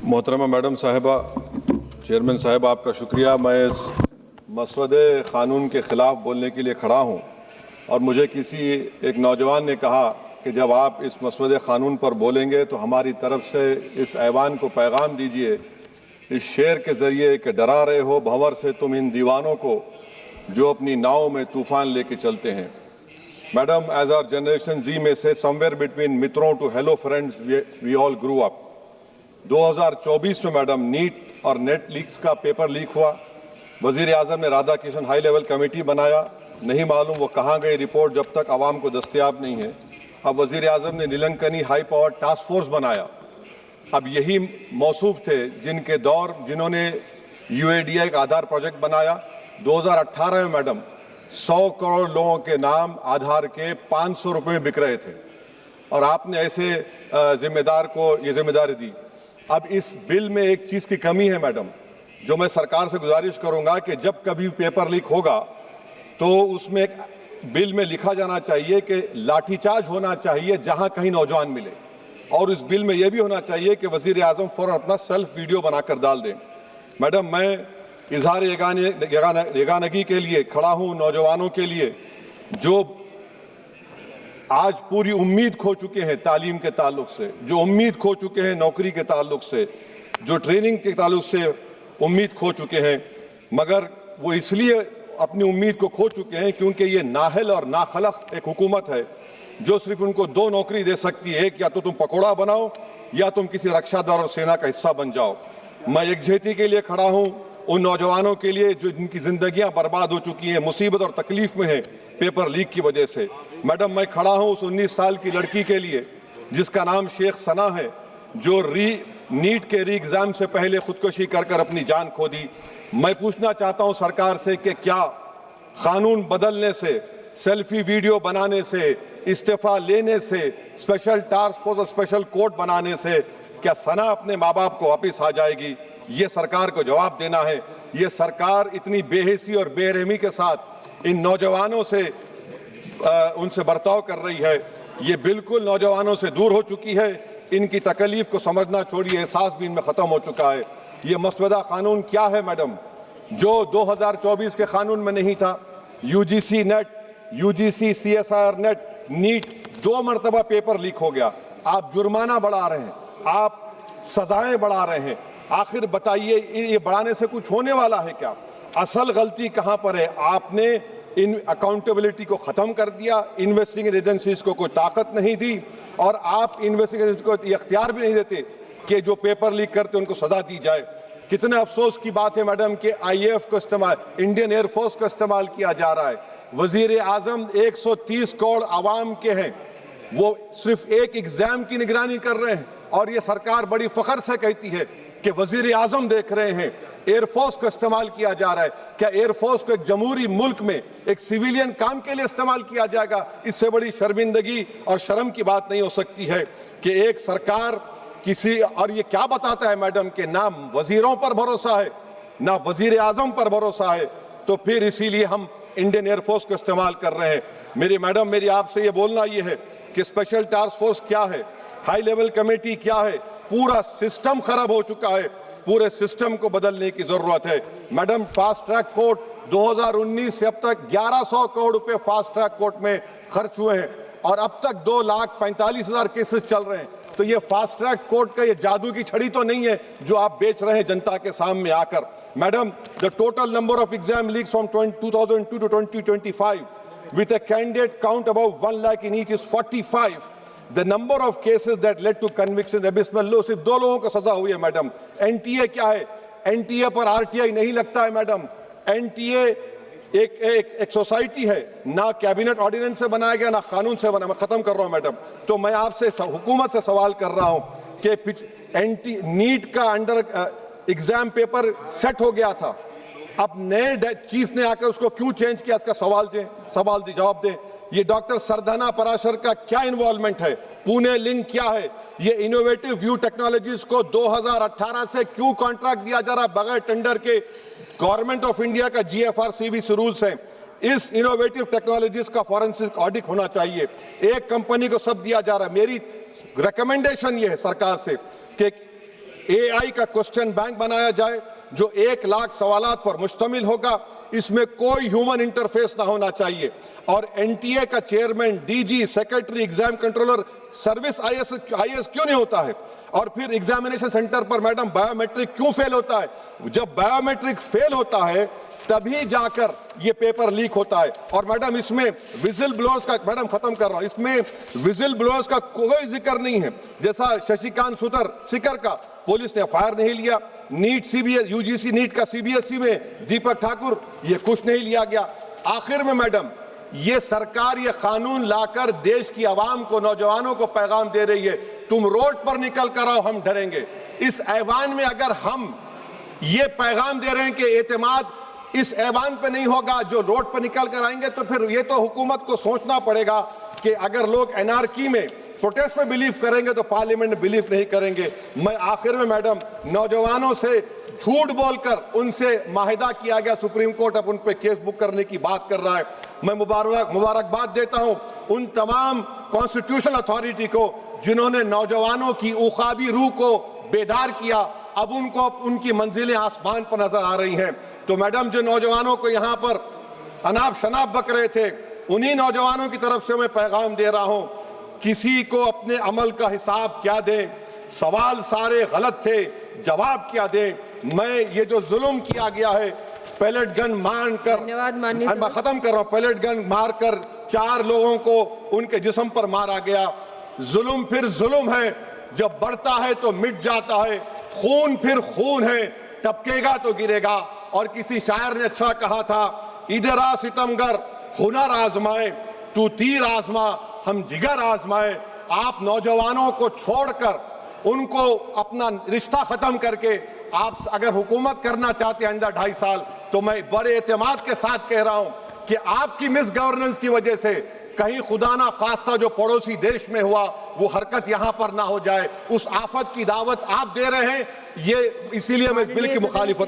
मोहतरमा मैडम साहिबा, चेयरमैन साहब आपका शुक्रिया। मैं इस मसवदे क़ानून के ख़िलाफ़ बोलने के लिए खड़ा हूँ और मुझे किसी एक नौजवान ने कहा कि जब आप इस मसवदे क़ानून पर बोलेंगे तो हमारी तरफ से इस ऐवान को पैगाम दीजिए इस शेर के ज़रिए कि डरा रहे हो भंवर से तुम इन दीवानों को जो अपनी नाव में तूफ़ान लेके चलते हैं। मैडम, एज आवर जनरेशन जी में से समवेयर बिटवीन मित्रों to hello friends we all grew up. 2024 में मैडम नीट और नेट लीक्स का पेपर लीक हुआ। वजीर आजम ने Radha Kishan high level committee बनाया, नहीं मालूम वो कहाँ गई रिपोर्ट जब तक आवाम को दस्तयाब नहीं है। अब वजीर आजम ने नीलंकनी हाई पावर टास्क फोर्स बनाया। अब यही मौसूफ थे जिन्होंने UADI का आधार प्रोजेक्ट बनाया। 2018 में मैडम 100 करोड़ लोगों के नाम आधार के 500 रुपये में बिक रहे थे और आपने ऐसे जिम्मेदार को ये जिम्मेदारी दी। अब इस बिल में एक चीज़ की कमी है मैडम, जो मैं सरकार से गुजारिश करूंगा कि जब कभी पेपर लीक होगा तो उसमें एक बिल में लिखा जाना चाहिए कि लाठीचार्ज होना चाहिए जहां कहीं नौजवान मिले, और इस बिल में यह भी होना चाहिए कि वजीर आजम फौरन अपना सेल्फ वीडियो बनाकर डाल दें। मैडम, मैं इजहार यगानगी के लिए खड़ा हूं नौजवानों के लिए जो आज पूरी उम्मीद खो चुके हैं तालीम के ताल्लुक से, जो उम्मीद खो चुके हैं नौकरी के ताल्लुक से, जो ट्रेनिंग के ताल्लुक से उम्मीद खो चुके हैं, मगर वो इसलिए अपनी उम्मीद को खो चुके हैं क्योंकि ये नाहल और नाखलक एक हुकूमत है जो सिर्फ उनको 2 नौकरी दे सकती है, एक या तो तुम पकौड़ा बनाओ या तुम किसी रक्षादार और सेना का हिस्सा बन जाओ। मैं यकजहती के लिए खड़ा हूं उन नौजवानों के लिए जो जिनकी जिंदगियां बर्बाद हो चुकी हैं, मुसीबत और तकलीफ में है पेपर लीक की वजह से। मैडम, मैं खड़ा हूं उस 19 साल की लड़की के लिए जिसका नाम शेख सना है, जो नीट के री एग्जाम से पहले खुदकुशी कर अपनी जान खो दी। मैं पूछना चाहता हूं सरकार से कि क्या कानून बदलने से, सेल्फी वीडियो बनाने से, इस्तीफा लेने से, स्पेशल टास्क फोर्स और स्पेशल कोर्ट बनाने से क्या सना अपने माँ बाप को वापिस आ जाएगी? ये सरकार को जवाब देना है। ये सरकार इतनी बेहिसी और बेरहमी के साथ इन नौजवानों से उनसे बर्ताव कर रही है, ये बिल्कुल नौजवानों से दूर हो चुकी है। इनकी तकलीफ को समझना छोड़िए, एहसास भी इनमें खत्म हो चुका है। ये मसवदा कानून क्या है मैडम, जो 2024 के कानून में नहीं था? UGC NET, UGC CSIR NET, NEET 2 मरतबा पेपर लीक हो गया। आप जुर्माना बढ़ा रहे हैं, आप सजाएं बढ़ा रहे हैं। आखिर बताइए, ये बढ़ाने से कुछ होने वाला है क्या? असल गलती कहां पर है? आपने इन अकाउंटेबिलिटी को खत्म कर दिया, इन्वेस्टिगेटिंग एजेंसीज को कोई ताकत नहीं दी और आप इन्वेस्टिगेशन को इख्तियार भी नहीं देते कि जो पेपर लीक करते उनको सजा दी जाए। कितने अफसोस की बात है मैडम कि IAF को इस्तेमाल, इंडियन एयरफोर्स का इस्तेमाल किया जा रहा है। वजीर आजम 130 करोड़ आवाम के हैं, वो सिर्फ एक एग्जाम की निगरानी कर रहे हैं और ये सरकार बड़ी फख्र से कहती है कि वजीर आजम देख रहे हैं। एयरफोर्स को इस्तेमाल किया जा रहा है। क्या एयरफोर्स को एक जमहूरी मुल्क में एक सिविलियन काम के लिए इस्तेमाल किया जाएगा? इससे बड़ी शर्मिंदगी और शर्म की बात नहीं हो सकती है कि एक सरकार किसी, और ये क्या बताता है मैडम कि ना वजीरों पर भरोसा है ना वजीर आजम पर भरोसा है, तो फिर इसीलिए हम इंडियन एयरफोर्स को इस्तेमाल कर रहे हैं। मेरी मैडम, मेरी आपसे ये बोलना ये है कि स्पेशल टास्क फोर्स क्या है, हाई लेवल कमेटी क्या है? पूरा सिस्टम खराब हो चुका है, पूरे सिस्टम को बदलने की जरूरत है। मैडम, फास्ट ट्रैक कोर्ट 2019 से अब तक 1100 करोड़ रुपए फास्ट ट्रैक कोर्ट में खर्च हुए हैं और अब तक 2,45,000 केसेस चल रहे हैं। तो ये फास्ट ट्रैक कोर्ट का ये जादू की छड़ी तो नहीं है जो आप बेच रहे हैं जनता के सामने आकर। Madam, the total number of exam leaks from 2002 to 2025 with a candidate count above 1 lakh in each is 45. The number of cases that led to conviction abysmal low। सिर्फ 2 लोगों को सजा हुई है मैडम। NTA क्या है? NTA पर RTI नहीं लगता है मैडम। NTA एक सोसाइटी है, ना कैबिनेट ऑर्डिनेंस से बनाया गया ना कानून से बना। मैं खत्म कर रहा हूं मैडम। तो मैं आपसे हुकूमत से सवाल कर रहा हूं कि नीट का अंडर एग्जाम पेपर सेट हो गया था, अब नए चीफ ने आकर उसको क्यों चेंज किया? इसका सवाल जवाब दें। ये डॉक्टर सरदाना पराशर का क्या इन्वॉल्वमेंट है? पुणे लिंक क्या है? ये इनोवेटिव व्यू टेक्नोलॉजीज को 2018 से क्यों कॉन्ट्रैक्ट दिया जा रहा बगैर टेंडर के? गवर्नमेंट ऑफ इंडिया का GFRCB रूल्स हैं। इस इनोवेटिव टेक्नोलॉजीज का फॉरेंसिक ऑडिट होना चाहिए। एक कंपनी को सब दिया जा रहा है। मेरी रिकमेंडेशन ये है सरकार से कि AI का क्वेश्चन बैंक बनाया जाए जो 1 लाख सवालात पर मुश्तमिल होगा, इसमें कोई ह्यूमन इंटरफेस ना होना चाहिए। और NTA का chairman, DG, secretary, exam controller, service IAS क्यों नहीं होता है? और फिर एग्जामिनेशन सेंटर पर मैडम बायोमेट्रिक क्यों फेल होता है? जब बायोमेट्रिक फेल होता है तभी जाकर ये पेपर लीक होता है। और मैडम इसमें विजिल ब्लोअर्स का, मैडम खत्म कर रहा हूं, इसमें विजिल ब्लोअर्स का कोई जिक्र नहीं है। जैसा शशिकांत सिकर का पुलिस ने FIR नहीं लिया, नीट CBS UGC नीट का CBSE में दीपक ठाकुर, ये कुछ नहीं लिया गया। आखिर में मैडम ये सरकार ये कानून लाकर देश की आवाम को, नौजवानों को पैगाम दे रही है, तुम रोड पर निकल कर आओ, हम डरेंगे। इस ऐवान में अगर हम ये पैगाम दे रहे हैं कि एतमाद इस ऐवान पे नहीं होगा, जो रोड पर निकल कर आएंगे, तो फिर ये तो हुकूमत को सोचना पड़ेगा कि अगर लोग एनार्की में, प्रोटेस्ट में बिलीव करेंगे तो पार्लियामेंट में बिलीव नहीं करेंगे। मैं आखिर में मैडम नौजवानों से झूठ बोलकर उनसे माहिदा किया गया, सुप्रीम कोर्ट अब उन पे केस बुक करने की बात कर रहा है। मैं मुबारकबाद देता हूं उन तमाम कॉन्स्टिट्यूशनल अथॉरिटी को जिन्होंने नौजवानों की उखाबी रूह को बेदार किया। अब उनको उनकी मंजिलें आसमान पर नजर आ रही हैं। तो मैडम जो नौजवानों को यहाँ पर अनाप शनाप बक रहे थे, उन्हीं नौजवानों की तरफ से मैं पैगाम दे रहा हूं, किसी को अपने अमल का हिसाब क्या दें, सवाल सारे गलत थे, जवाब क्या दें। मैं ये जो जुल्म किया गया है, पैलेट गन मारकर, मैं खत्म कर रहा हूं, पैलेट गन मारकर 4 लोगों को उनके जिस्म पर मारा गया। जुल्म फिर जुल्म है, जब बढ़ता है तो मिट जाता है। खून फिर खून है, टपकेगा तो गिरेगा। और किसी शायर ने अच्छा कहा था, इधर आ सितमगर हुनर आजमाए, तू तीर आजमा हम जिगर आजमाए। आप नौजवानों को छोड़कर उनको अपना रिश्ता खत्म करके आप अगर हुकूमत करना चाहते हैं आइंदा 2.5 साल, तो मैं बड़े एतमाद के साथ कह रहा हूं कि आपकी मिस गवर्नेंस की वजह से कहीं खुदा ना खास्ता जो पड़ोसी देश में हुआ वो हरकत यहां पर ना हो जाए। उस आफत की दावत आप दे रहे हैं, ये इसीलिए मैं इस बिल की मुखालिफत